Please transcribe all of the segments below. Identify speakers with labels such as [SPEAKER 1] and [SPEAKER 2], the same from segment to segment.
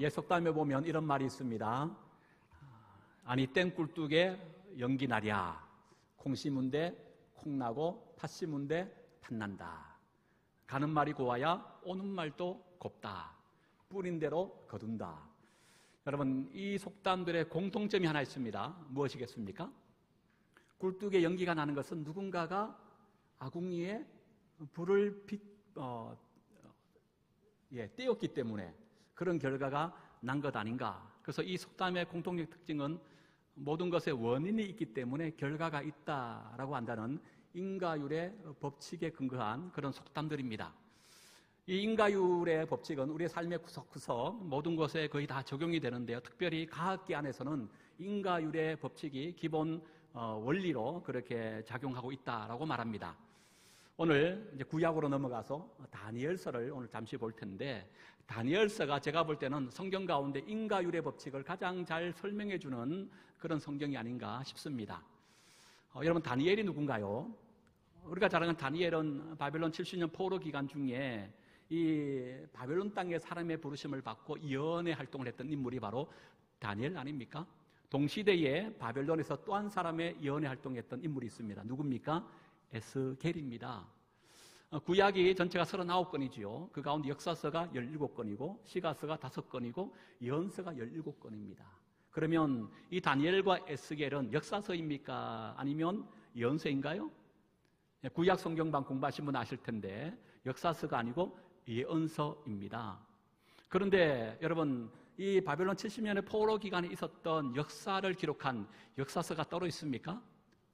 [SPEAKER 1] 속담에 보면 이런 말이 있습니다. 아니 땡꿀뚝에 연기 나랴. 콩 심은데 콩 나고 팥 심은데 팥 난다. 가는 말이 고와야 오는 말도 곱다. 뿌린 대로 거둔다. 여러분, 이 속담들의 공통점이 하나 있습니다. 무엇이겠습니까? 꿀뚝에 연기가 나는 것은 누군가가 아궁이에 불을 띄웠기 때문에 그런 결과가 난 것 아닌가. 그래서 이 속담의 공통적 특징은 모든 것에 원인이 있기 때문에 결과가 있다라고 한다는 인과율의 법칙에 근거한 그런 속담들입니다. 이 인과율의 법칙은 우리의 삶의 구석구석 모든 것에 거의 다 적용이 되는데요. 특별히 과학계 안에서는 인과율의 법칙이 기본 원리로 그렇게 작용하고 있다라고 말합니다. 오늘 이제 구약으로 넘어가서 다니엘서를 오늘 잠시 볼 텐데, 다니엘서가 제가 볼 때는 성경 가운데 인과율의 법칙을 가장 잘 설명해 주는 그런 성경이 아닌가 싶습니다. 여러분, 다니엘이 누군가요? 우리가 잘 아는 다니엘은 바벨론 70년 포로 기간 중에 이 바벨론 땅의 사람의 부르심을 받고 예언의 활동을 했던 인물이 바로 다니엘 아닙니까? 동시대에 바벨론에서 또 한 사람의 예언의 활동을 했던 인물이 있습니다. 누굽니까? 에스겔입니다. 구약이 전체가 39권이지요. 그 가운데 역사서가 17권이고 시가서가 5권이고 예언서가 17권입니다. 그러면 이 다니엘과 에스겔은 역사서입니까? 아니면 예언서인가요? 구약 성경방 공부하신 분 아실 텐데 역사서가 아니고 예언서입니다. 그런데 여러분, 이 바벨론 70년의 포로 기간에 있었던 역사를 기록한 역사서가 따로 있습니까?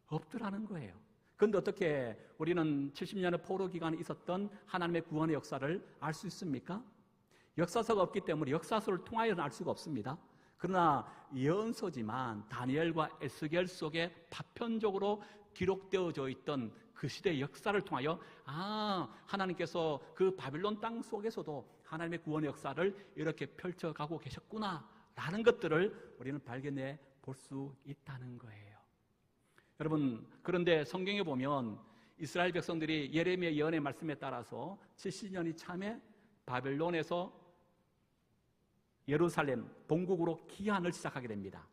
[SPEAKER 1] 없더라는 거예요. 그런데 어떻게 우리는 70년의 포로 기간에 있었던 하나님의 구원의 역사를 알 수 있습니까? 역사서가 없기 때문에 역사서를 통하여는 알 수가 없습니다. 그러나 예언서지만 다니엘과 에스겔 속에 파편적으로 기록되어져 있던 그 시대의 역사를 통하여 하나님께서 그 바빌론 땅 속에서도 하나님의 구원의 역사를 이렇게 펼쳐가고 계셨구나 라는 것들을 우리는 발견해 볼 수 있다는 거예요. 여러분, 그런데 성경에 보면 이스라엘 백성들이 예레미야 예언의 말씀에 따라서 70년이 참에 바벨론에서 예루살렘 본국으로 귀환을 시작하게 됩니다.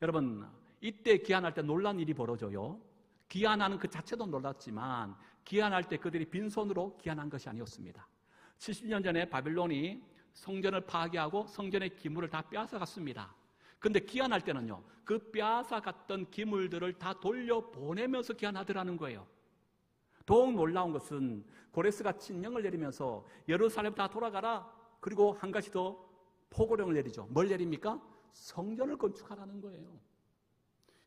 [SPEAKER 1] 여러분, 이때 귀환할 때 놀란 일이 벌어져요. 귀환하는 그 자체도 놀랐지만 귀환할 때 그들이 빈손으로 귀환한 것이 아니었습니다. 70년 전에 바벨론이 성전을 파괴하고 성전의 기물을 다 빼앗아갔습니다. 그런데 귀환할 때는요, 그 빼앗아갔던 기물들을 다 돌려보내면서 귀환하더라는 거예요. 더욱 놀라운 것은 고레스가 칙령을 내리면서 예루살렘 다 돌아가라. 그리고 한 가지 더 포고령을 내리죠. 뭘 내립니까? 성전을 건축하라는 거예요.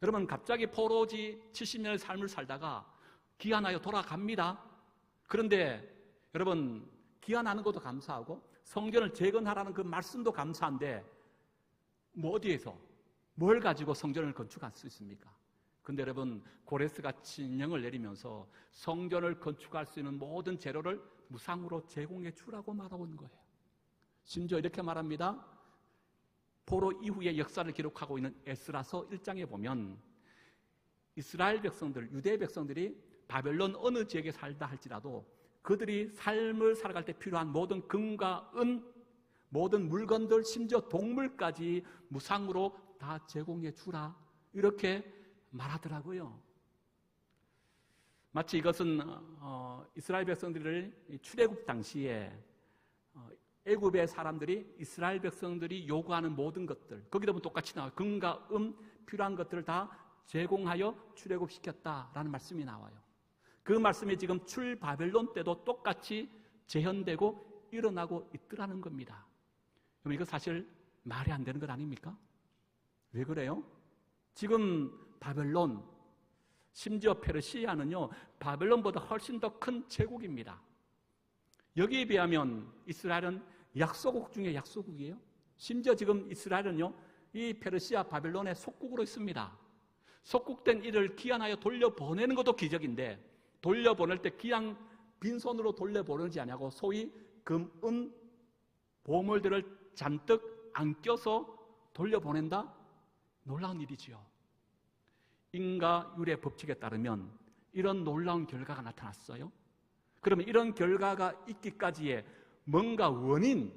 [SPEAKER 1] 여러분, 갑자기 포로지 70년의 삶을 살다가 귀환하여 돌아갑니다. 그런데 여러분, 귀환하는 것도 감사하고 성전을 재건하라는 그 말씀도 감사한데 어디에서 뭘 가지고 성전을 건축할 수 있습니까? 근데 여러분, 고레스가 칙령을 내리면서 성전을 건축할 수 있는 모든 재료를 무상으로 제공해 주라고 말하고 있는 거예요. 심지어 이렇게 말합니다. 포로 이후의 역사를 기록하고 있는 에스라서 1장에 보면 이스라엘 백성들, 유대 백성들이 바벨론 어느 지역에 살다 할지라도 그들이 삶을 살아갈 때 필요한 모든 금과 은, 모든 물건들, 심지어 동물까지 무상으로 다 제공해 주라, 이렇게 말하더라고요. 마치 이것은 이스라엘 백성들을 출애굽 당시에 애굽의 사람들이 이스라엘 백성들이 요구하는 모든 것들, 거기다 보면 똑같이 나와요. 금과 필요한 것들을 다 제공하여 출애굽시켰다라는 말씀이 나와요. 그 말씀이 지금 출바벨론 때도 똑같이 재현되고 일어나고 있더라는 겁니다. 그럼 이거 사실 말이 안 되는 것 아닙니까? 왜 그래요? 지금 바벨론, 심지어 페르시아는요, 바벨론보다 훨씬 더 큰 제국입니다. 여기에 비하면 이스라엘은 약소국 중에 약소국이에요. 심지어 지금 이스라엘은요, 이 페르시아 바벨론의 속국으로 있습니다. 속국된 이를 귀환하여 돌려보내는 것도 기적인데, 돌려보낼 때 그냥 빈손으로 돌려보내지 않냐고 소위 금, 은, 보물들을 잔뜩 안겨서 돌려보낸다? 놀라운 일이지요. 인과율의 법칙에 따르면 이런 놀라운 결과가 나타났어요. 그러면 이런 결과가 있기까지의 뭔가 원인,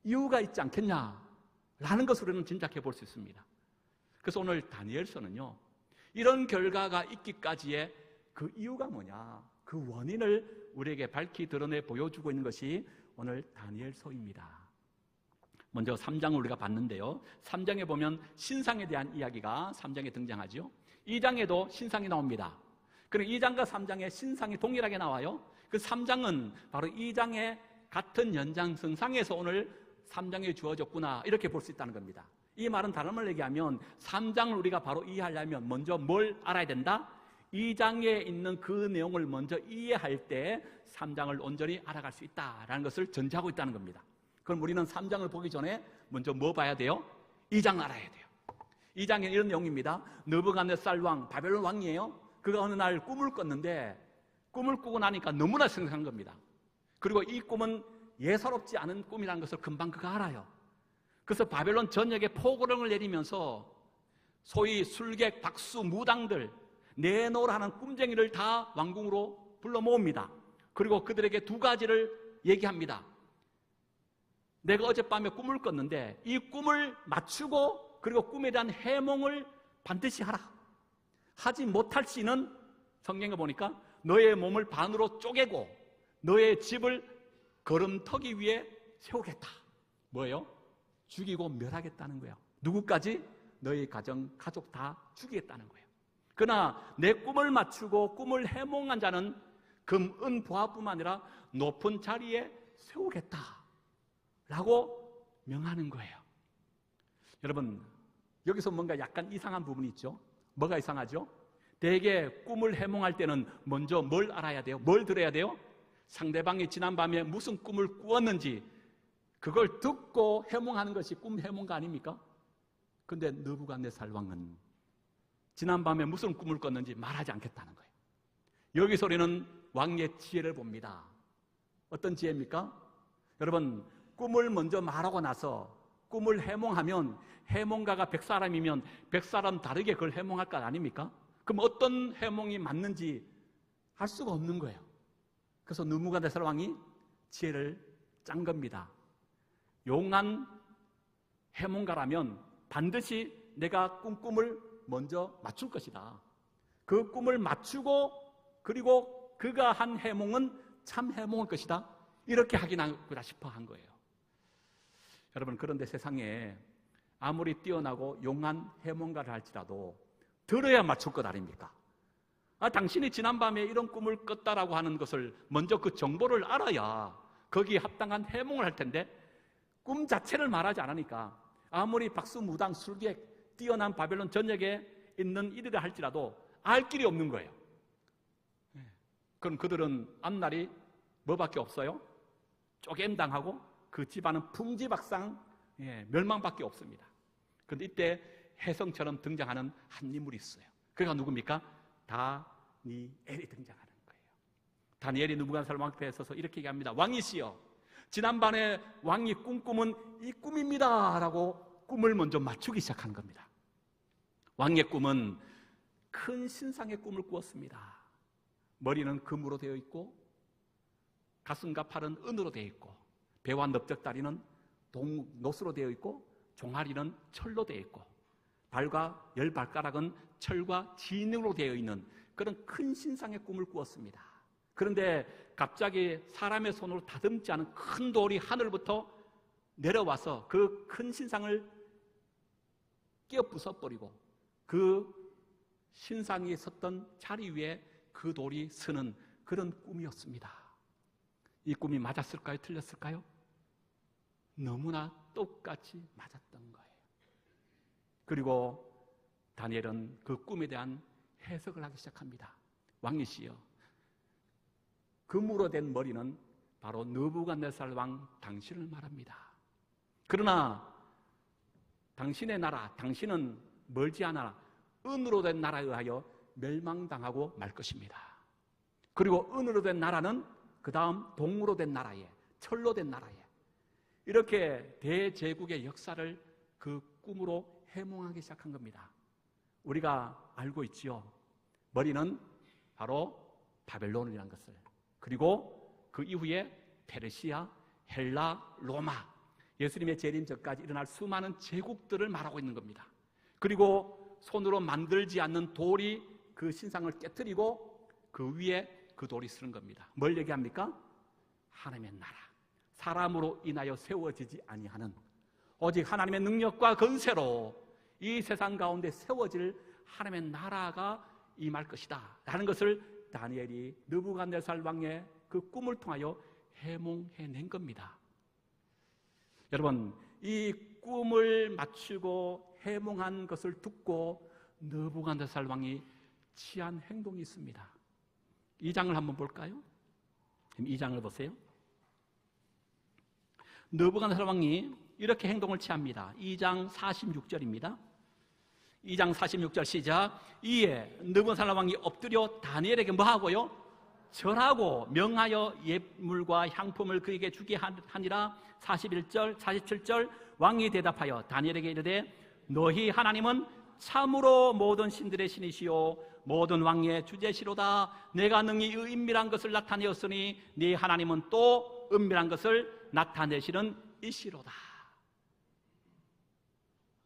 [SPEAKER 1] 이유가 있지 않겠냐라는 것을 우리는 짐작해 볼 수 있습니다. 그래서 오늘 다니엘서는요, 이런 결과가 있기까지의 그 이유가 뭐냐, 그 원인을 우리에게 밝히 드러내 보여주고 있는 것이 오늘 다니엘서입니다. 먼저 3장을 우리가 봤는데요, 3장에 보면 신상에 대한 이야기가 3장에 등장하죠. 2장에도 신상이 나옵니다. 그리고 2장과 3장에 신상이 동일하게 나와요. 그 3장은 바로 2장의 같은 연장선상에서 오늘 3장에 주어졌구나, 이렇게 볼 수 있다는 겁니다. 이 말은 다른 말로 얘기하면 3장을 우리가 바로 이해하려면 먼저 뭘 알아야 된다? 2장에 있는 그 내용을 먼저 이해할 때 3장을 온전히 알아갈 수 있다라는 것을 전제하고 있다는 겁니다. 그럼 우리는 3장을 보기 전에 먼저 뭐 봐야 돼요? 2장 알아야 돼요. 2장에 이런 내용입니다. 느부갓네살 왕, 바벨론 왕이에요. 그가 어느 날 꿈을 꿨는데 꿈을 꾸고 나니까 너무나 생생한 겁니다. 그리고 이 꿈은 예사롭지 않은 꿈이라는 것을 금방 그가 알아요. 그래서 바벨론 전역에 포고령을 내리면서 소위 술객, 박수, 무당들, 내놓으라 하는 꿈쟁이를 다 왕궁으로 불러 모읍니다. 그리고 그들에게 두 가지를 얘기합니다. 내가 어젯밤에 꿈을 꿨는데 이 꿈을 맞추고 그리고 꿈에 대한 해몽을 반드시 하라. 하지 못할 시는 성경에 보니까 너의 몸을 반으로 쪼개고 너의 집을 거름터기 위해 세우겠다. 뭐예요? 죽이고 멸하겠다는 거예요. 누구까지? 너의 가족 다 죽이겠다는 거예요. 그러나 내 꿈을 맞추고 꿈을 해몽한 자는 금, 은, 보화뿐만 아니라 높은 자리에 세우겠다 라고 명하는 거예요. 여러분, 여기서 뭔가 약간 이상한 부분이 있죠. 뭐가 이상하죠? 대개 꿈을 해몽할 때는 먼저 뭘 알아야 돼요? 뭘 들어야 돼요? 상대방이 지난밤에 무슨 꿈을 꾸었는지 그걸 듣고 해몽하는 것이 꿈 해몽가 아닙니까? 근데 느부갓네살 왕은 지난밤에 무슨 꿈을 꿨는지 말하지 않겠다는 거예요. 여기서 우리는 왕의 지혜를 봅니다. 어떤 지혜입니까? 여러분, 꿈을 먼저 말하고 나서 꿈을 해몽하면 해몽가가 100사람이면 100사람 다르게 그걸 해몽할 것 아닙니까? 그럼 어떤 해몽이 맞는지 알 수가 없는 거예요. 그래서 느부갓네살 왕이 지혜를 짠 겁니다. 용한 해몽가라면 반드시 내가 꾼 꿈을 먼저 맞출 것이다. 그 꿈을 맞추고 그리고 그가 한 해몽은 참 해몽일 것이다. 이렇게 하기나 싶어 한 거예요. 여러분, 그런데 세상에 아무리 뛰어나고 용한 해몽가를 할지라도 들어야 맞출 것 아닙니까? 당신이 지난밤에 이런 꿈을 꿨다라고 하는 것을 먼저 그 정보를 알아야 거기에 합당한 해몽을 할 텐데 꿈 자체를 말하지 않으니까 아무리 박수, 무당, 술객, 뛰어난 바벨론 전역에 있는 이들이 할지라도 알 길이 없는 거예요. 그럼 그들은 앞날이 뭐밖에 없어요? 쪼개임당하고 그 집안은 풍지박상, 멸망밖에 없습니다. 그런데 이때 혜성처럼 등장하는 한 인물이 있어요. 그가 누굽니까? 다니엘이 등장하는 거예요. 다니엘이 느부갓네살 왕 앞에 서서 이렇게 얘기합니다. 왕이시여, 지난밤에 왕이 꿈은 이 꿈입니다 라고 꿈을 먼저 맞추기 시작한 겁니다. 왕의 꿈은 큰 신상의 꿈을 꾸었습니다. 머리는 금으로 되어 있고 가슴과 팔은 은으로 되어 있고 배와 넓적다리는 노스로 되어 있고 종아리는 철로 되어 있고 발과 열 발가락은 철과 진으로 되어 있는 그런 큰 신상의 꿈을 꾸었습니다. 그런데 갑자기 사람의 손으로 다듬지 않은 큰 돌이 하늘부터 내려와서 그 큰 신상을 끼어 부숴버리고 그 신상이 섰던 자리 위에 그 돌이 서는 그런 꿈이었습니다. 이 꿈이 맞았을까요? 틀렸을까요? 너무나 똑같이 맞았던 거예요. 그리고 다니엘은 그 꿈에 대한 해석을 하기 시작합니다. 왕이시여, 금으로 된 머리는 바로 느부갓네살 왕 당신을 말합니다. 그러나 당신의 나라, 당신은 멀지 않아 은으로 된 나라에 의하여 멸망당하고 말 것입니다. 그리고 은으로 된 나라는 그 다음 동으로 된 나라에, 철로 된 나라에, 이렇게 대제국의 역사를 그 꿈으로 해몽하기 시작한 겁니다. 우리가 알고 있지요. 머리는 바로 바벨론이라는 것을, 그리고 그 이후에 페르시아, 헬라, 로마, 예수님의 재림 전까지 일어날 수많은 제국들을 말하고 있는 겁니다. 그리고 손으로 만들지 않는 돌이 그 신상을 깨뜨리고 그 위에 그 돌이 쓰는 겁니다. 뭘 얘기합니까? 하나님의 나라, 사람으로 인하여 세워지지 아니하는, 오직 하나님의 능력과 건세로 이 세상 가운데 세워질 하나님의 나라가 임할 것이다 라는 것을 다니엘이 느부갓네살 왕의 그 꿈을 통하여 해몽해낸 겁니다. 여러분, 이 꿈을 맞추고 해몽한 것을 듣고 느부갓네살 왕이 취한 행동이 있습니다. 2장을 한번 볼까요? 2장을 보세요. 느부갓네살 왕이 이렇게 행동을 취합니다. 2장 46절입니다. 2장 46절 시작. 이에 느부갓네살 왕이 엎드려 다니엘에게 뭐하고요? 절하고 명하여 예물과 향품을 그에게 주게 하니라. 41절 47절 왕이 대답하여 다니엘에게 이르되 너희 하나님은 참으로 모든 신들의 신이시요 모든 왕의 주제시로다. 내가 능히 이 은밀한 것을 나타내었으니 네 하나님은 또 은밀한 것을 나타내시는 이시로다.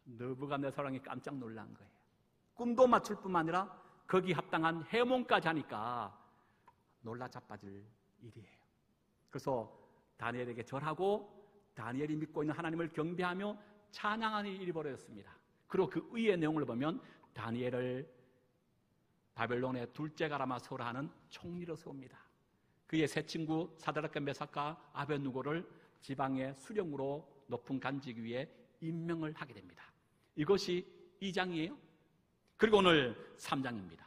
[SPEAKER 1] 느부갓네살 왕이 깜짝 놀란 거예요. 꿈도 맞출 뿐만 아니라 거기 합당한 해몽까지 하니까 놀라 자빠질 일이에요. 그래서 다니엘에게 절하고 다니엘이 믿고 있는 하나님을 경배하며 찬양하는 일이 벌어졌습니다. 그리고 그 의의 내용을 보면 다니엘을 바벨론의 둘째 가라마 소라하는 총리로 세웁니다. 그의 세 친구 사드락과 메삭과 아벳느고를 지방의 수령으로 높은 간직 위에 임명을 하게 됩니다. 이것이 2장이에요. 그리고 오늘 3장입니다.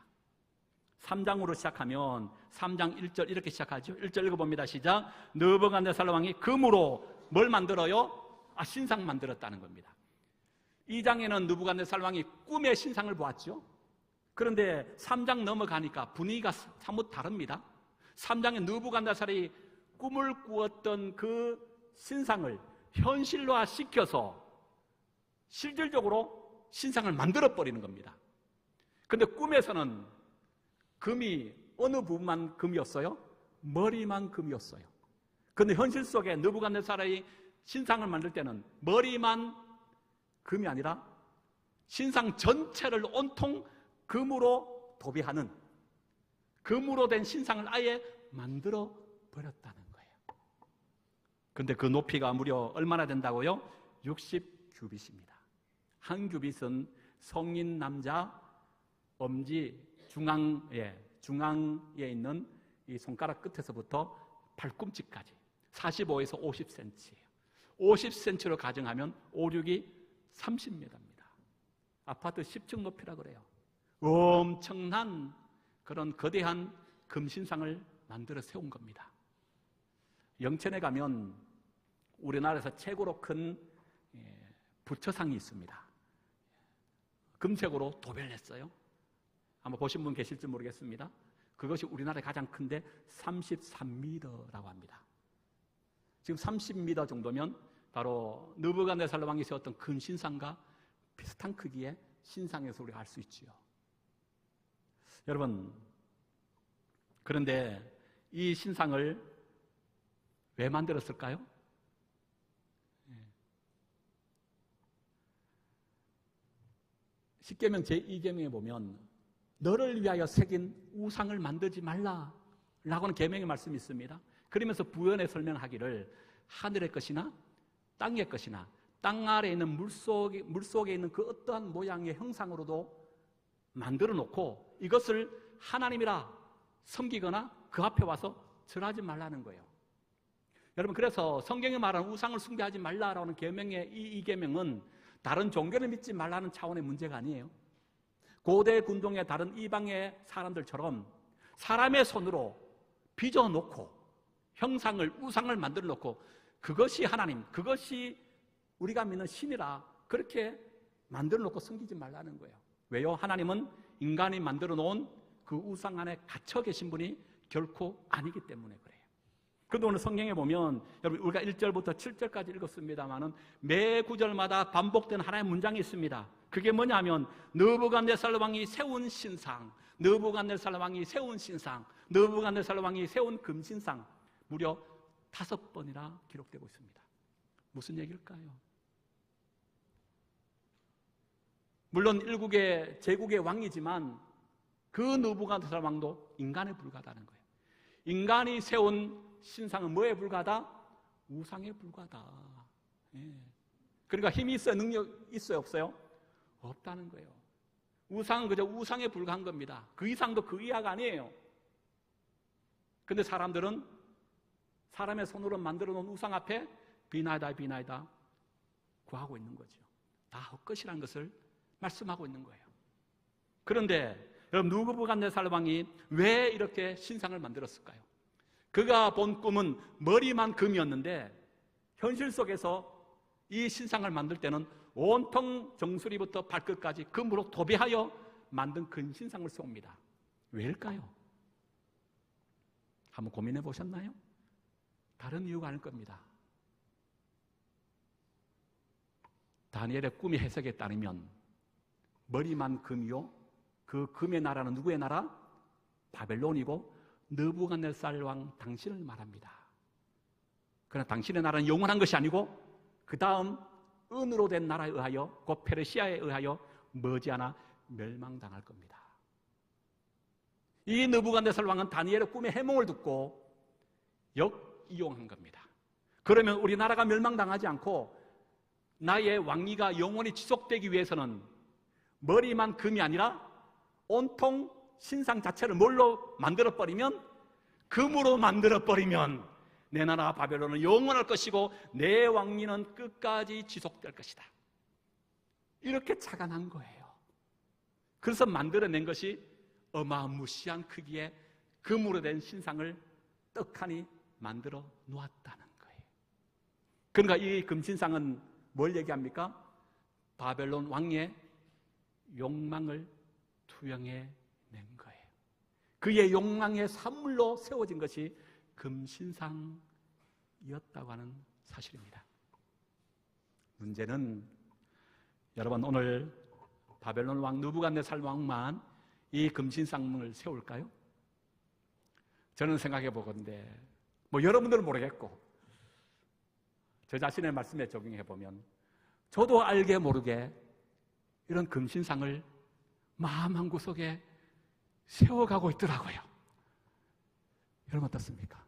[SPEAKER 1] 3장으로 시작하면 3장 1절 이렇게 시작하죠. 1절 읽어봅니다. 시작. 느부갓네살 왕이 금으로 뭘 만들어요? 신상 만들었다는 겁니다. 2장에는 느부갓네살 왕이 꿈의 신상을 보았죠. 그런데 3장 넘어가니까 분위기가 사뭇 다릅니다. 3장에 느부갓네살이 꿈을 꾸었던 그 신상을 현실화 시켜서 실질적으로 신상을 만들어버리는 겁니다. 그런데 꿈에서는 금이 어느 부분만 금이었어요? 머리만 금이었어요. 그런데 현실 속에 느부갓네살의 신상을 만들 때는 머리만 금이 아니라 신상 전체를 온통 금으로 도배하는, 금으로 된 신상을 아예 만들어 버렸다는 거예요. 그런데 그 높이가 무려 얼마나 된다고요? 60규빗입니다. 한 규빗은 성인 남자 엄지 중앙에 있는 이 손가락 끝에서부터 발꿈치까지 45에서 50cm예요. 50cm로 가정하면 5, 6이 30m입니다. 아파트 10층 높이라 그래요. 엄청난 그런 거대한 금신상을 만들어 세운 겁니다. 영천에 가면 우리나라에서 최고로 큰 부처상이 있습니다. 금색으로 도배를 했어요. 아마 보신 분 계실지 모르겠습니다. 그것이 우리나라에 가장 큰데 33m라고 합니다. 지금 30m 정도면 바로 느부갓네살 왕이 세웠던 큰 신상과 비슷한 크기의 신상에서 우리가 알 수 있지요. 여러분, 그런데 이 신상을 왜 만들었을까요? 십계명 제2계명에 보면 너를 위하여 새긴 우상을 만들지 말라 라고는 계명의 말씀이 있습니다. 그러면서 부연에 설명하기를 하늘의 것이나 땅의 것이나 땅 아래에 있는 물속에 있는 그 어떠한 모양의 형상으로도 만들어 놓고 이것을 하나님이라 섬기거나 그 앞에 와서 절하지 말라는 거예요. 여러분, 그래서 성경에 말하는 우상을 숭배하지 말라라는 계명의 이 계명은 다른 종교를 믿지 말라는 차원의 문제가 아니에요. 고대 군동의 다른 이방의 사람들처럼 사람의 손으로 빚어놓고 형상을, 우상을 만들어 놓고 그것이 하나님, 그것이 우리가 믿는 신이라 그렇게 만들어 놓고 섬기지 말라는 거예요. 왜요? 하나님은 인간이 만들어 놓은 그 우상 안에 갇혀 계신 분이 결코 아니기 때문에 그래요. 그런데 오늘 성경에 보면 여러분, 우리가 1절부터 7절까지 읽었습니다마는 매 구절마다 반복되는 하나의 문장이 있습니다. 그게 뭐냐면 느부갓네살 왕이 세운 신상, 느부갓네살 왕이 세운 신상, 느부갓네살 왕이 세운 금신상 무려 5번이나 기록되고 있습니다. 무슨 얘기일까요? 물론 일국의 제국의 왕이지만 그 느부갓네살 왕도 인간에 불과하다는 거예요. 인간이 세운 신상은 뭐에 불과하다? 우상에 불과하다. 예. 그러니까 힘이 있어요? 능력 있어요? 없어요? 없다는 거예요. 우상은 그저 우상에 불과한 겁니다. 그 이상도 그 이하가 아니에요. 근데 사람들은 사람의 손으로 만들어 놓은 우상 앞에 비나이다 비나이다 구하고 있는 거죠. 다 헛것이라는 것을 말씀하고 있는 거예요. 그런데 여러분, 느부갓네살 왕이 왜 이렇게 신상을 만들었을까요? 그가 본 꿈은 머리만 금이었는데 현실 속에서 이 신상을 만들 때는 온통 정수리부터 발끝까지 금으로 도배하여 만든 큰 신상을 세웁니다. 왜일까요? 한번 고민해 보셨나요? 다른 이유가 아닐 겁니다. 다니엘의 꿈의 해석에 따르면 머리만 금이요, 그 금의 나라는 누구의 나라? 바벨론이고 느부갓네살 왕 당신을 말합니다. 그러나 당신의 나라는 영원한 것이 아니고 그 다음 은으로 된 나라에 의하여, 곧 페르시아에 의하여 머지않아 멸망당할 겁니다. 이 느부갓네살 왕은 다니엘의 꿈의 해몽을 듣고 역이용한 겁니다. 그러면 우리나라가 멸망당하지 않고 나의 왕위가 영원히 지속되기 위해서는 머리만 금이 아니라 온통 신상 자체를 뭘로 만들어버리면, 금으로 만들어버리면 내 나라 바벨론은 영원할 것이고 내 왕위는 끝까지 지속될 것이다. 이렇게 착안한 거예요. 그래서 만들어낸 것이 어마무시한 크기의 금으로 된 신상을 떡하니 만들어 놓았다는 거예요. 그러니까 이 금신상은 뭘 얘기합니까? 바벨론 왕의 욕망을 투영해 낸 거예요. 그의 욕망의 산물로 세워진 것이 금신상이었다고 하는 사실입니다. 문제는 여러분, 오늘 바벨론 왕 느부갓네살 왕만 이 금신상을 세울까요? 저는 생각해 보건대 여러분들은 모르겠고 저 자신의 말씀에 적용해 보면 저도 알게 모르게 이런 금신상을 마음 한구석에 세워가고 있더라고요. 여러분 어떻습니까?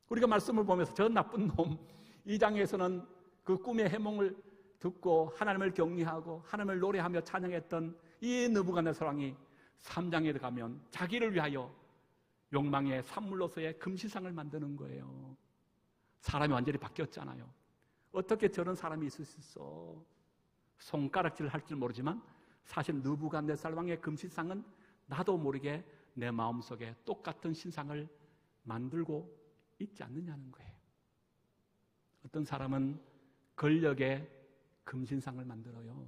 [SPEAKER 1] 우리가 말씀을 보면서 저 나쁜 놈 2장에서는 그 꿈의 해몽을 듣고 하나님을 경외하고 하나님을 노래하며 찬양했던 이 느부갓네살 왕이 3장에 들어가면 자기를 위하여 욕망의 산물로서의 금신상을 만드는 거예요. 사람이 완전히 바뀌었잖아요. 어떻게 저런 사람이 있을 수 있어? 손가락질을 할 줄 모르지만 사실 느부갓네살 왕의 금신상은 나도 모르게 내 마음속에 똑같은 신상을 만들고 있지 않느냐는 거예요. 어떤 사람은 권력의 금신상을 만들어요.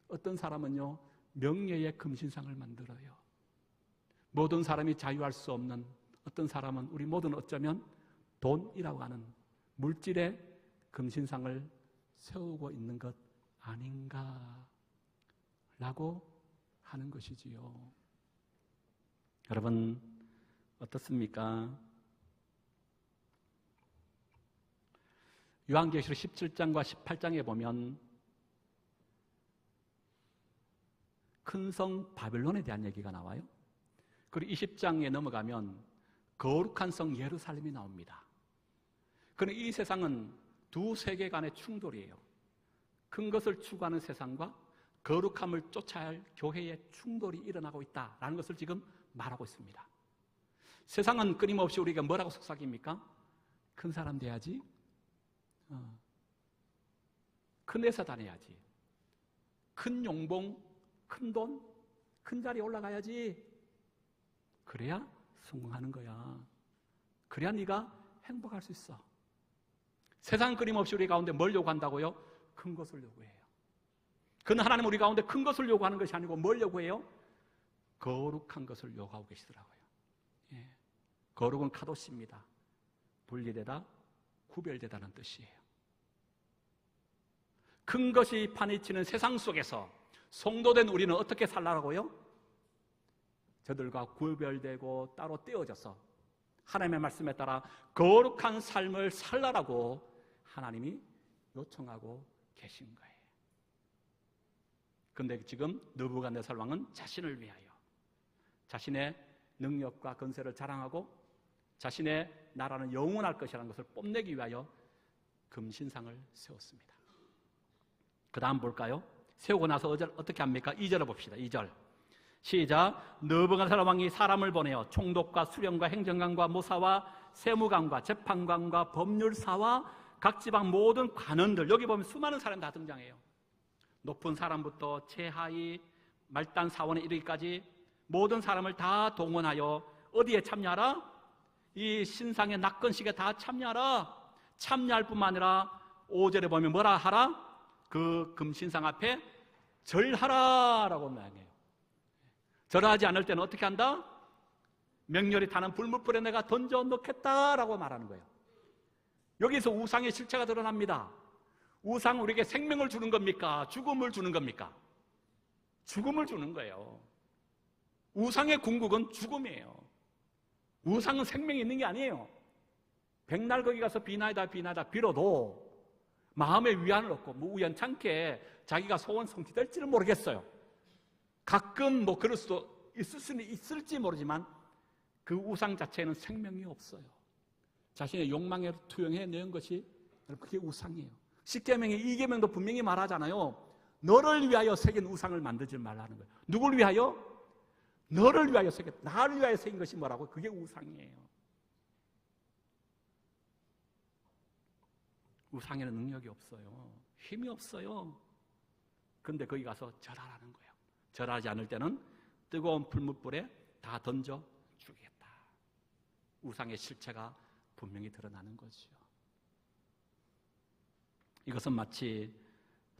[SPEAKER 1] 어떤 사람은요, 명예의 금신상을 만들어요. 모든 사람이 자유할 수 없는, 어떤 사람은 우리 모두는 어쩌면 돈이라고 하는 물질의 금신상을 세우고 있는 것 아닌가라고 하는 것이지요. 여러분 어떻습니까? 요한계시록 17장과 18장에 보면 큰 성 바벨론에 대한 얘기가 나와요. 그리고 20장에 넘어가면 거룩한 성 예루살렘이 나옵니다. 그런데 이 세상은 두 세계 간의 충돌이에요. 큰 것을 추구하는 세상과 거룩함을 쫓아야 할 교회의 충돌이 일어나고 있다라는 것을 지금 말하고 있습니다. 세상은 끊임없이 우리가 뭐라고 속삭입니까? 큰 사람 돼야지, 큰 회사 다녀야지, 큰 용봉, 큰 돈, 큰 자리에 올라가야지. 그래야 성공하는 거야. 그래야 네가 행복할 수 있어. 세상은 끊임없이 우리 가운데 뭘 요구한다고요? 큰 것을 요구해요. 그러나 하나님은 우리 가운데 큰 것을 요구하는 것이 아니고 뭘 요구해요? 거룩한 것을 요구하고 계시더라고요. 예. 거룩은 카도시입니다. 분리되다, 구별되다는 뜻이에요. 큰 것이 판이치는 세상 속에서 성도된 우리는 어떻게 살라고요? 저들과 구별되고 따로 떼어져서 하나님의 말씀에 따라 거룩한 삶을 살라라고 하나님이 요청하고 계신 거예요. 그런데 지금 느부갓네살 왕은 자신을 위하여 자신의 능력과 건세를 자랑하고 자신의 나라는 영원할 것이라는 것을 뽐내기 위하여 금신상을 세웠습니다. 그 다음 볼까요? 세우고 나서 어떻게 합니까? 2절을 봅시다. 2절 시작. 느부갓네살 왕이 사람을 보내어 총독과 수령과 행정관과 모사와 세무관과 재판관과 법률사와 각 지방 모든 관원들, 여기 보면 수많은 사람이 다 등장해요. 높은 사람부터 최하위 말단 사원에 이르기까지 모든 사람을 다 동원하여 어디에 참여하라? 이 신상의 낙건식에 다 참여하라. 참여할 뿐만 아니라 5절에 보면 뭐라 하라? 그 금신상 앞에 절하라 라고 명해요. 절하지 않을 때는 어떻게 한다? 맹렬히 타는 불뭇불에 내가 던져 넣겠다라고 말하는 거예요. 여기서 우상의 실체가 드러납니다. 우상은 우리에게 생명을 주는 겁니까? 죽음을 주는 겁니까? 죽음을 주는 거예요. 우상의 궁극은 죽음이에요. 우상은 생명이 있는 게 아니에요. 백날 거기 가서 비나이다 빌어도 마음의 위안을 얻고 뭐 우연찮게 자기가 소원 성취될지는 모르겠어요. 가끔 뭐 그럴 수도 있을 수는 있을지 모르지만 그 우상 자체에는 생명이 없어요. 자신의 욕망에 투영해 내은 것이 그게 우상이에요. 십계명의 2계명도 분명히 말하잖아요. 너를 위하여 새긴 우상을 만들지 말라는 거예요. 누굴 위하여? 너를 위하여 새긴, 나를 위하여 새긴 것이 뭐라고? 그게 우상이에요. 우상에는 능력이 없어요. 힘이 없어요. 그런데 거기 가서 절하라는 거예요. 절하지 않을 때는 뜨거운 불뭇불에 다 던져 죽이겠다. 우상의 실체가 분명히 드러나는 거죠. 이것은 마치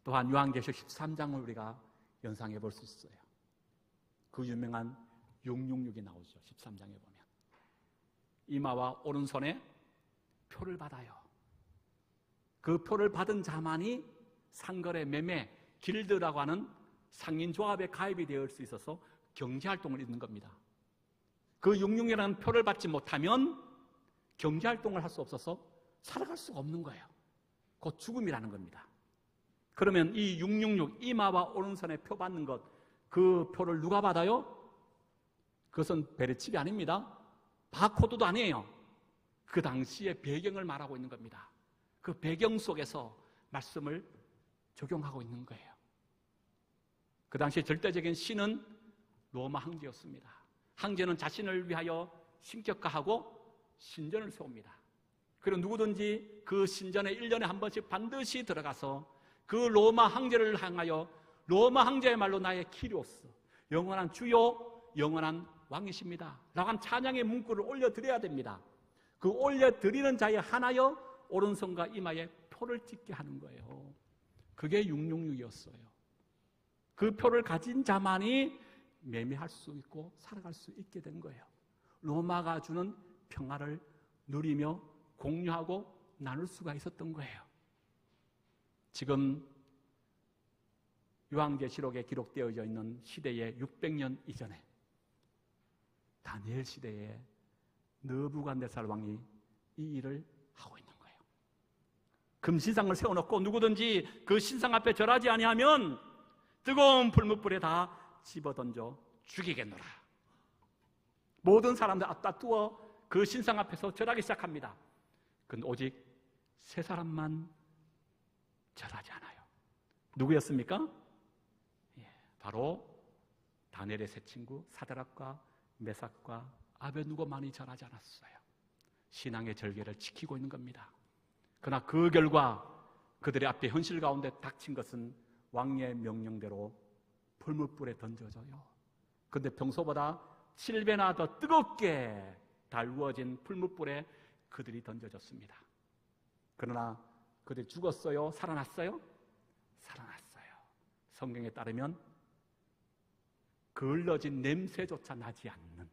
[SPEAKER 1] 또한 요한계시록 13장을 우리가 연상해 볼 수 있어요. 그 유명한 666이 나오죠. 13장에 보면 이마와 오른손에 표를 받아요. 그 표를 받은 자만이 상거래, 매매, 길드라고 하는 상인조합에 가입이 되어 수 있어서 경제활동을 있는 겁니다. 그 666이라는 표를 받지 못하면 경제활동을 할 수 없어서 살아갈 수가 없는 거예요. 곧 죽음이라는 겁니다. 그러면 이 666, 이마와 오른손에 표 받는 것, 그 표를 누가 받아요? 그것은 베레칩이 아닙니다. 바코드도 아니에요. 그 당시의 배경을 말하고 있는 겁니다. 그 배경 속에서 말씀을 적용하고 있는 거예요. 그 당시 절대적인 신은 로마 황제였습니다. 황제는 자신을 위하여 신격화하고 신전을 세웁니다. 그리고 누구든지 그 신전에 1년에 한 번씩 반드시 들어가서 그 로마 황제를 향하여 로마 황제의 말로 나의 키리오스, 영원한 주요, 영원한 왕이십니다 라고 한 찬양의 문구를 올려드려야 됩니다. 그 올려드리는 자의 하나여 오른손과 이마에 표를 찍게 하는 거예요. 그게 666이었어요. 그 표를 가진 자만이 매매할 수 있고 살아갈 수 있게 된 거예요. 로마가 주는 평화를 누리며 공유하고 나눌 수가 있었던 거예요. 지금 요한계시록에 기록되어져 있는 시대의 600년 이전에 다니엘 시대에 느부갓네살 왕이 이 일을 하고 있는 거예요. 금신상을 세워놓고 누구든지 그 신상 앞에 절하지 아니하면 뜨거운 불뭇불에 다 집어던져 죽이겠노라. 모든 사람들 앞다투어 그 신상 앞에서 절하기 시작합니다. 그런데 오직 세 사람만 절하지 않아요. 누구였습니까? 바로 다니엘의 세 친구 사드락과 메삭과 아베누고만이 절하지 않았어요. 신앙의 절개를 지키고 있는 겁니다. 그러나 그 결과 그들의 앞에 현실 가운데 닥친 것은 왕의 명령대로 불뭇불에 던져져요. 그런데 평소보다 7배나 더 뜨겁게 달구어진 불뭇불에 그들이 던져졌습니다. 그러나 그들이 죽었어요? 살아났어요? 살아났어요. 성경에 따르면 그을러진 냄새조차 나지 않는.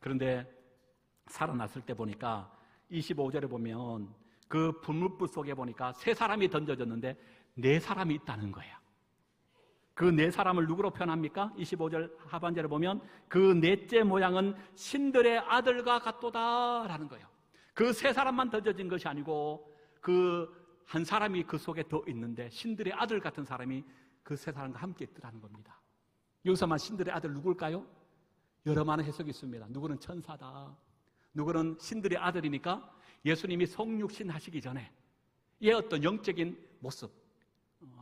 [SPEAKER 1] 그런데 살아났을 때 보니까 25절에 보면 그 불뭇불 속에 보니까 세 사람이 던져졌는데 네 사람이 있다는 거예요. 그 네 사람을 누구로 표현합니까? 25절 하반절에 보면 그 넷째 모양은 신들의 아들과 같도다 라는 거예요. 그 세 사람만 던져진 것이 아니고 그 한 사람이 그 속에 더 있는데 신들의 아들 같은 사람이 그 세 사람과 함께 있더라는 겁니다. 여기서만 신들의 아들 누굴까요? 여러 많은 해석이 있습니다. 누구는 천사다, 누구는 신들의 아들이니까 예수님이 성육신 하시기 전에 이 어떤 영적인 모습,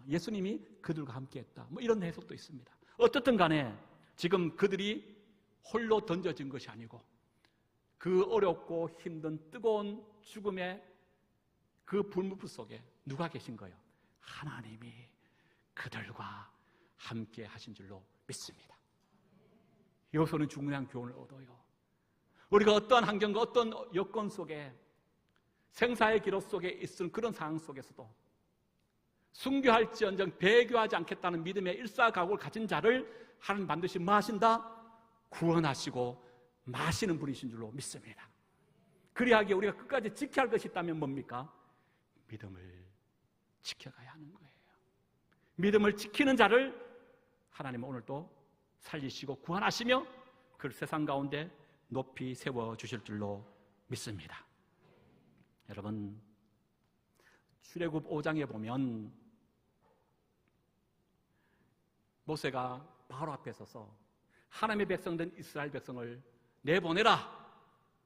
[SPEAKER 1] 예수님이 그들과 함께 했다, 뭐 이런 해석도 있습니다. 어떻든 간에 지금 그들이 홀로 던져진 것이 아니고 그 어렵고 힘든 뜨거운 죽음의 그 불무불 속에 누가 계신 거예요? 하나님이 그들과 함께 하신 줄로 믿습니다. 여기서는 중요한 교훈을 얻어요. 우리가 어떠한 환경과 어떤 여건 속에 생사의 기록 속에 있은 그런 상황 속에서도 순교할지언정 배교하지 않겠다는 믿음의 일사각오를 가진 자를 하나님 반드시 뭐 하신다? 구원하시고 마시는 분이신 줄로 믿습니다. 그리하기에 우리가 끝까지 지켜야 할 것이 있다면 뭡니까? 믿음을 지켜가야 하는 거예요. 믿음을 지키는 자를 하나님은 오늘도 살리시고 구원하시며 그 세상 가운데 높이 세워주실 줄로 믿습니다. 여러분, 출애굽 5장에 보면 모세가 바로 앞에 서서 하나님의 백성된 이스라엘 백성을 내보내라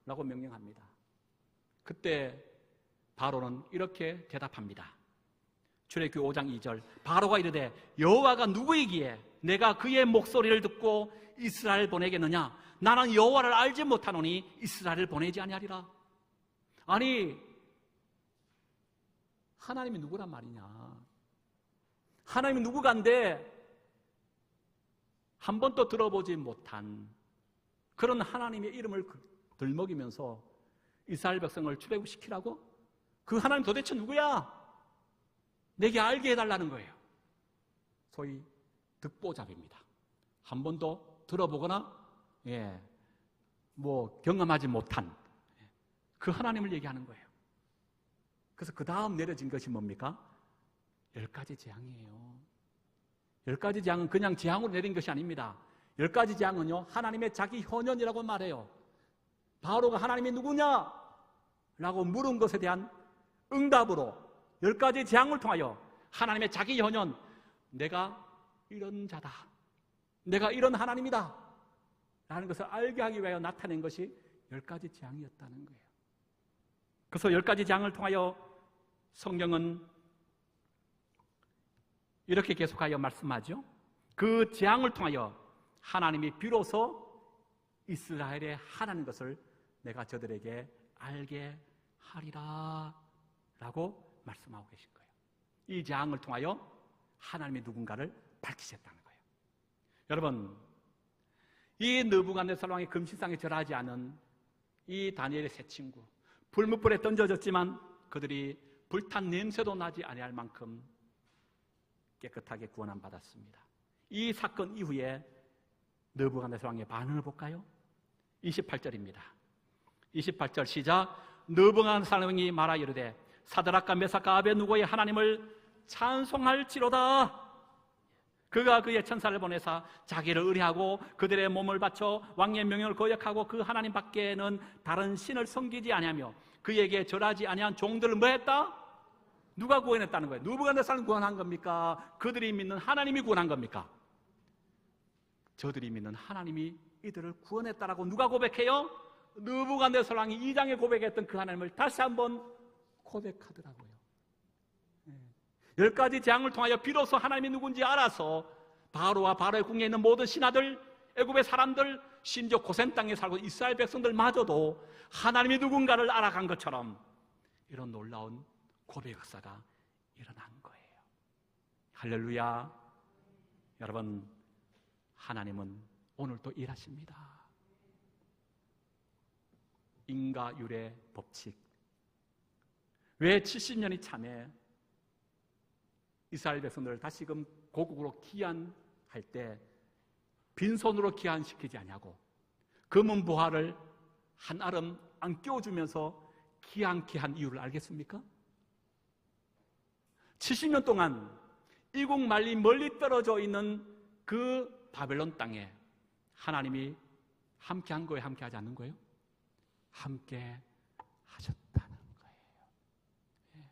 [SPEAKER 1] 라고 명령합니다. 그때 바로는 이렇게 대답합니다. 출애굽 5장 2절, 바로가 이르되 여호와가 누구이기에 내가 그의 목소리를 듣고 이스라엘 보내겠느냐? 나는 여호와를 알지 못하노니 이스라엘을 보내지 아니하리라. 아니, 하나님이 누구란 말이냐? 하나님이 누구간데 한 번도 들어보지 못한 그런 하나님의 이름을 들먹이면서 이스라엘 백성을 출애굽시키라고? 그 하나님 도대체 누구야? 내게 알게 해달라는 거예요. 소위 듣보잡입니다. 한 번도 들어보거나 경험하지 못한 그 하나님을 얘기하는 거예요. 그래서 그 다음 내려진 것이 뭡니까? 10가지 재앙이에요. 10가지 재앙은 그냥 재앙으로 내린 것이 아닙니다. 10가지 재앙은요, 하나님의 자기 현현이라고 말해요. 바로가 하나님이 누구냐? 라고 물은 것에 대한 응답으로 10가지 재앙을 통하여 하나님의 자기 현현, 내가 이런 자다, 내가 이런 하나님이다 라는 것을 알게 하기 위하여 나타낸 것이 10가지 재앙이었다는 거예요. 그래서 10가지 재앙을 통하여 성경은 이렇게 계속하여 말씀하죠. 그 재앙을 통하여 하나님이 비로소 이스라엘의 하나님 것을 내가 저들에게 알게 하리라 라고 말씀하고 계신 거예요. 이 재앙을 통하여 하나님이 누군가를 밝히셨다는 거예요. 여러분, 이 느부갓네살 왕의 금식상에 절하지 않은 이 다니엘의 세 친구, 불뭇불에 던져졌지만 그들이 불탄 냄새도 나지 아니할 만큼 깨끗하게 구원함 받았습니다. 이 사건 이후에 느부갓네살 왕의 반응을 볼까요? 28절입니다. 28절 시작. 느부갓네살 왕이 말하 이르되 사드락과 메삭과 아벳느고의 하나님을 찬송할지로다. 그가 그의 천사를 보내사 자기를 의뢰하고 그들의 몸을 바쳐 왕의 명령을 거역하고 그 하나님 밖에는 다른 신을 섬기지 아니하며 그에게 절하지 아니한 종들을 뭐 했다? 누가 구원했다는 거예요? 느부갓네살은 구원한 겁니까? 그들이 믿는 하나님이 구원한 겁니까? 저들이 믿는 하나님이 이들을 구원했다라고 누가 고백해요? 느부갓네살 왕이 2장에 고백했던 그 하나님을 다시 한번 고백하더라고요. 10가지 재앙을 통하여 비로소 하나님이 누군지 알아서 바로와 바로의 궁에 있는 모든 신하들, 애굽의 사람들, 심지어 고센 땅에 살고 이스라엘 백성들마저도 하나님이 누군가를 알아간 것처럼 이런 놀라운 고백 역사가 일어난 거예요. 할렐루야. 여러분, 하나님은 오늘도 일하십니다. 인과율의 법칙. 왜 70년이 참에 이스라엘 백성들을 다시금 고국으로 귀환할 때 빈손으로 귀환시키지 아니하고 금은 보화를 한 알음 안 끼워주면서 귀환케 한 이유를 알겠습니까? 70년 동안 이국 말리 멀리 떨어져 있는 그 바벨론 땅에 하나님이 함께 한 거예요? 함께 하지 않는 거예요? 함께 하셨다는 거예요.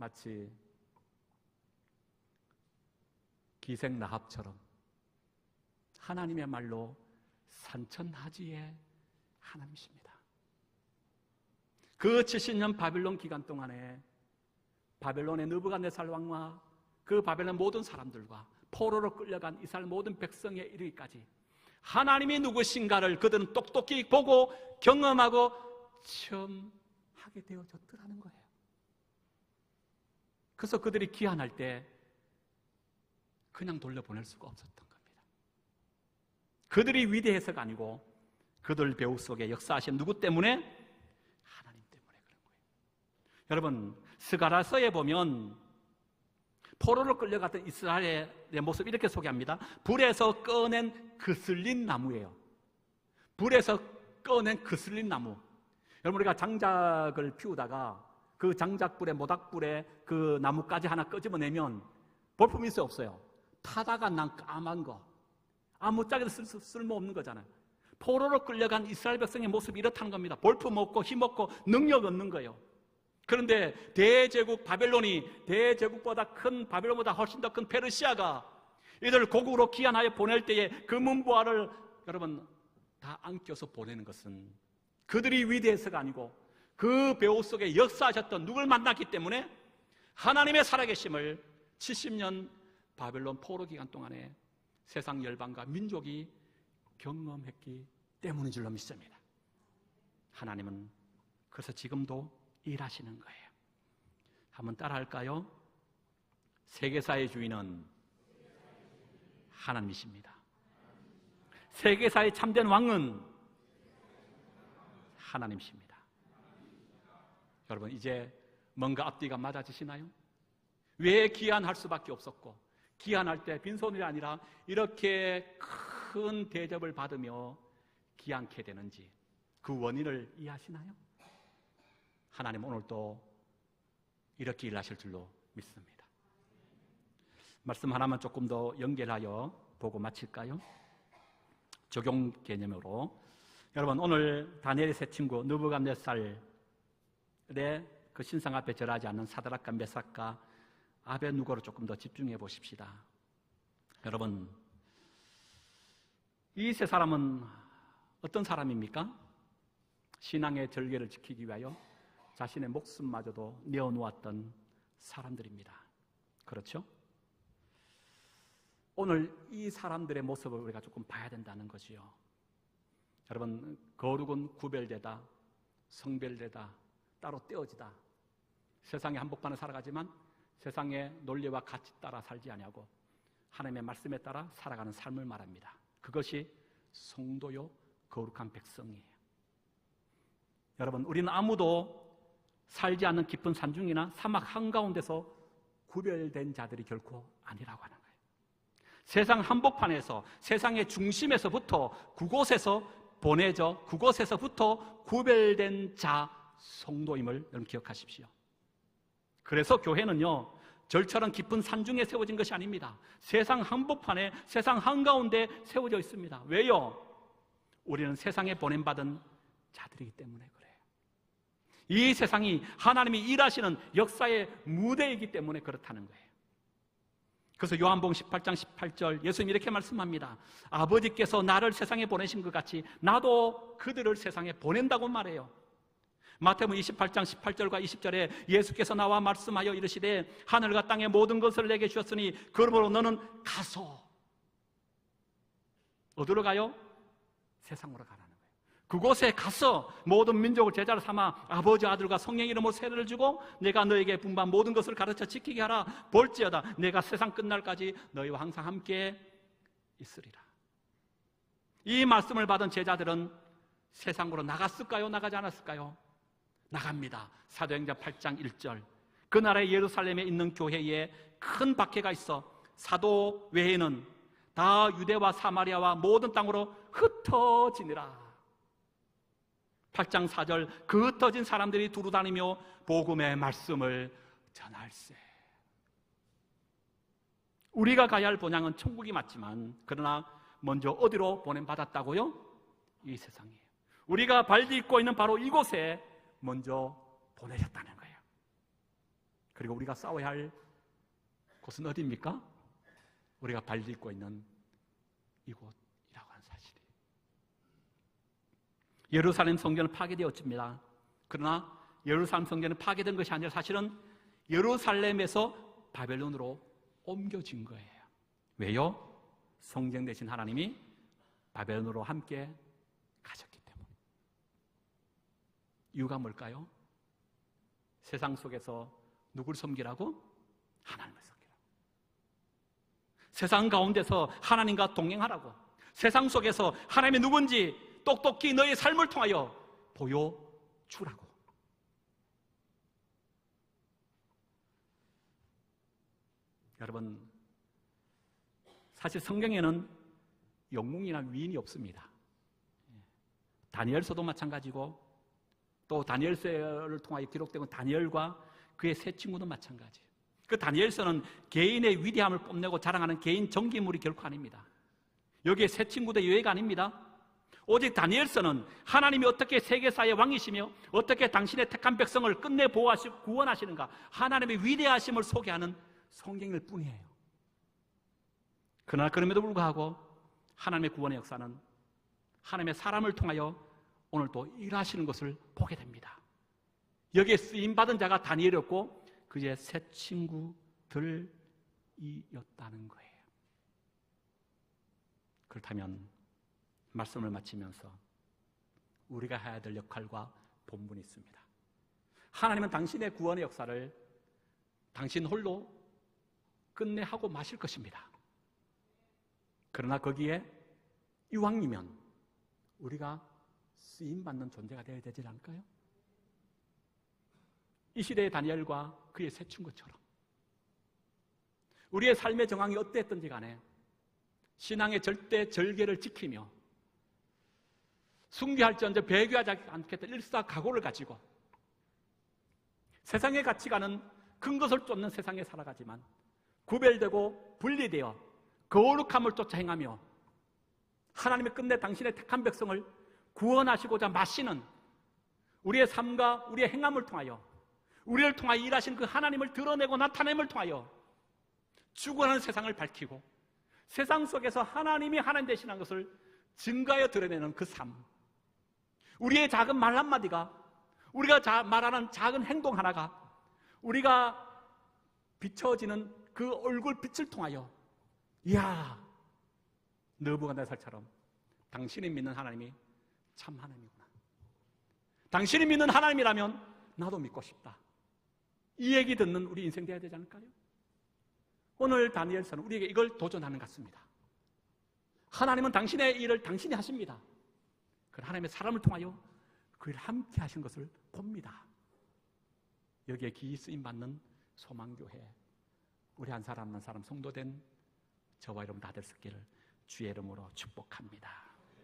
[SPEAKER 1] 마치 기생라합처럼 하나님의 말로 산천하지의 하나님이십니다. 그 70년 바빌론 기간 동안에 바벨론의 느부갓네살 왕과 그 바벨론 모든 사람들과 포로로 끌려간 이스라엘 모든 백성에 이르기까지 하나님이 누구신가를 그들은 똑똑히 보고 경험하고 체험하게 되어졌더라는 거예요. 그래서 그들이 귀환할 때 그냥 돌려보낼 수가 없었던 겁니다. 그들이 위대해서가 아니고 그들 배후 속에 역사하신 누구 때문에? 하나님 때문에 그런 거예요. 여러분, 스가랴서에 보면 포로로 끌려갔던 이스라엘의 모습 이렇게 소개합니다. 불에서 꺼낸 그슬린 나무예요. 불에서 꺼낸 그슬린 나무. 여러분, 우리가 장작을 피우다가 그 장작불에 모닥불에 그 나무까지 하나 끄집어내면 볼품이 있어요, 없어요? 타다가 난 까만 거, 아무짝에도 쓸모없는 거잖아요. 포로로 끌려간 이스라엘 백성의 모습이 이렇다는 겁니다. 볼품 없고 힘 없고 능력 없는 거예요. 그런데 대제국 바벨론이 대제국보다 큰, 바벨론보다 훨씬 더 큰 페르시아가 이들 고국으로 귀환하여 보낼 때에 그 문부화를 여러분 다 안겨서 보내는 것은 그들이 위대해서가 아니고 그 배후 속에 역사하셨던 누굴 만났기 때문에 하나님의 살아계심을 70년 바벨론 포로 기간 동안에 세상 열방과 민족이 경험했기 때문인 줄로 믿습니다. 하나님은 그래서 지금도 일하시는 거예요. 한번 따라할까요? 세계사의 주인은 하나님이십니다. 세계사의 참된 왕은 하나님이십니다. 여러분, 이제 뭔가 앞뒤가 맞아지시나요? 왜 귀환할 수밖에 없었고 귀환할 때 빈손이 아니라 이렇게 큰 대접을 받으며 귀환케 되는지 그 원인을 이해하시나요? 하나님 오늘도 이렇게 일하실 줄로 믿습니다. 말씀 하나만 조금 더 연결하여 보고 마칠까요? 적용 개념으로 여러분, 오늘 다니엘의 세 친구 느부갓네살의 그 신상 앞에 절하지 않는 사드락과 메삭과 아벳누고로 조금 더 집중해 보십시다. 여러분, 이 세 사람은 어떤 사람입니까? 신앙의 절개를 지키기 위하여 자신의 목숨마저도 내어놓았던 사람들입니다. 그렇죠? 오늘 이 사람들의 모습을 우리가 조금 봐야 된다는 거지요. 여러분, 거룩은 구별되다, 성별되다, 따로 떼어지다. 세상의 한복판을 살아가지만 세상의 논리와 가치 따라 살지 아니하고 하나님의 말씀에 따라 살아가는 삶을 말합니다. 그것이 성도요 거룩한 백성이에요. 여러분, 우리는 아무도 살지 않는 깊은 산중이나 사막 한가운데서 구별된 자들이 결코 아니라고 하는 거예요. 세상 한복판에서 세상의 중심에서부터 그곳에서 보내져 그곳에서부터 구별된 자 성도임을 여러분 기억하십시오. 그래서 교회는요, 절처럼 깊은 산중에 세워진 것이 아닙니다. 세상 한복판에 세상 한가운데 세워져 있습니다. 왜요? 우리는 세상에 보냄받은 자들이기 때문에 그래요. 이 세상이 하나님이 일하시는 역사의 무대이기 때문에 그렇다는 거예요. 그래서 요한복음 18장 18절 예수님이 이렇게 말씀합니다. 아버지께서 나를 세상에 보내신 것 같이 나도 그들을 세상에 보낸다고 말해요. 마태복음 28장 18절과 20절에 예수께서 나와 말씀하여 이르시되 하늘과 땅의 모든 것을 내게 주셨으니 그러므로 너는 가서 어디로 가요? 세상으로 가라는 거예요. 그곳에 가서 모든 민족을 제자로 삼아 아버지 아들과 성령 이름으로 세례를 주고 내가 너에게 분부한 모든 것을 가르쳐 지키게 하라. 볼지어다 내가 세상 끝날까지 너희와 항상 함께 있으리라. 이 말씀을 받은 제자들은 세상으로 나갔을까요? 나가지 않았을까요? 나갑니다. 사도행전 8장 1절 그 나라의 예루살렘에 있는 교회에 큰 박해가 있어 사도 외에는 다 유대와 사마리아와 모든 땅으로 흩어지니라. 8장 4절 그 흩어진 사람들이 두루 다니며 복음의 말씀을 전할세. 우리가 가야 할 본향은 천국이 맞지만 그러나 먼저 어디로 보냄받았다고요? 이 세상이에요. 우리가 발 딛고 있는 바로 이곳에 먼저 보내셨다는 거예요. 그리고 우리가 싸워야 할 곳은 어디입니까? 우리가 발 딛고 있는 이곳이라고 하는 사실이에요. 예루살렘 성전은 파괴되었습니다. 그러나 예루살렘 성전은 파괴된 것이 아니라 사실은 예루살렘에서 바벨론으로 옮겨진 거예요. 왜요? 성전 대신 하나님이 바벨론으로 함께 가셨기 때문에. 이유가 뭘까요? 세상 속에서 누굴 섬기라고? 하나님을 섬기라고. 세상 가운데서 하나님과 동행하라고. 세상 속에서 하나님이 누군지 똑똑히 너의 삶을 통하여 보여주라고. 여러분, 사실 성경에는 영웅이나 위인이 없습니다. 다니엘서도 마찬가지고, 또 다니엘서를 통하여 기록된 다니엘과 그의 세 친구도 마찬가지예요. 그 다니엘서는 개인의 위대함을 뽐내고 자랑하는 개인 정기물이 결코 아닙니다. 여기에 세 친구도 예외가 아닙니다. 오직 다니엘서는 하나님이 어떻게 세계사의 왕이시며 어떻게 당신의 택한 백성을 끝내 보호하시고 구원하시는가, 하나님의 위대하심을 소개하는 성경일 뿐이에요. 그러나 그럼에도 불구하고 하나님의 구원의 역사는 하나님의 사람을 통하여 오늘 또 일하시는 것을 보게 됩니다. 여기에 쓰임받은 자가 다니엘이었고 그의 세 친구들이었다는 거예요. 그렇다면 말씀을 마치면서 우리가 해야 될 역할과 본분이 있습니다. 하나님은 당신의 구원의 역사를 당신 홀로 끝내 하고 마실 것입니다. 그러나 거기에 이왕이면 우리가 쓰임받는 존재가 되어야 되지 않을까요? 이 시대의 다니엘과 그의 세 친구처럼 우리의 삶의 정황이 어땠든지 간에 신앙의 절대 절개를 지키며 순교할지언정 배교하지 않겠다 일사각오를 가지고 세상의 가치관은 큰 것을 쫓는 세상에 살아가지만 구별되고 분리되어 거룩함을 쫓아 행하며 하나님의 끝내 당신의 택한 백성을 구원하시고자 마시는 우리의 삶과 우리의 행함을 통하여 우리를 통하여 일하신 그 하나님을 드러내고 나타냄을 통하여 죽어가는 세상을 밝히고 세상 속에서 하나님이 하나님 되시는 것을 증가하여 드러내는 그 삶, 우리의 작은 말 한마디가, 우리가 말하는 작은 행동 하나가 우리가 비춰지는 그 얼굴 빛을 통하여 이야, 느부갓네살처럼 당신이 믿는 하나님이 참 하나님이구나, 당신이 믿는 하나님이라면 나도 믿고 싶다, 이 얘기 듣는 우리 인생 되어야 되지 않을까요? 오늘 다니엘서는 우리에게 이걸 도전하는 것 같습니다. 하나님은 당신의 일을 당신이 하십니다. 그 하나님의 사람을 통하여 그 일을 함께 하신 것을 봅니다. 여기에 기이 쓰임받는 소망교회, 우리 한 사람 한 사람 성도된 저와 여러분 다들 있기를 주의 이름으로 축복합니다.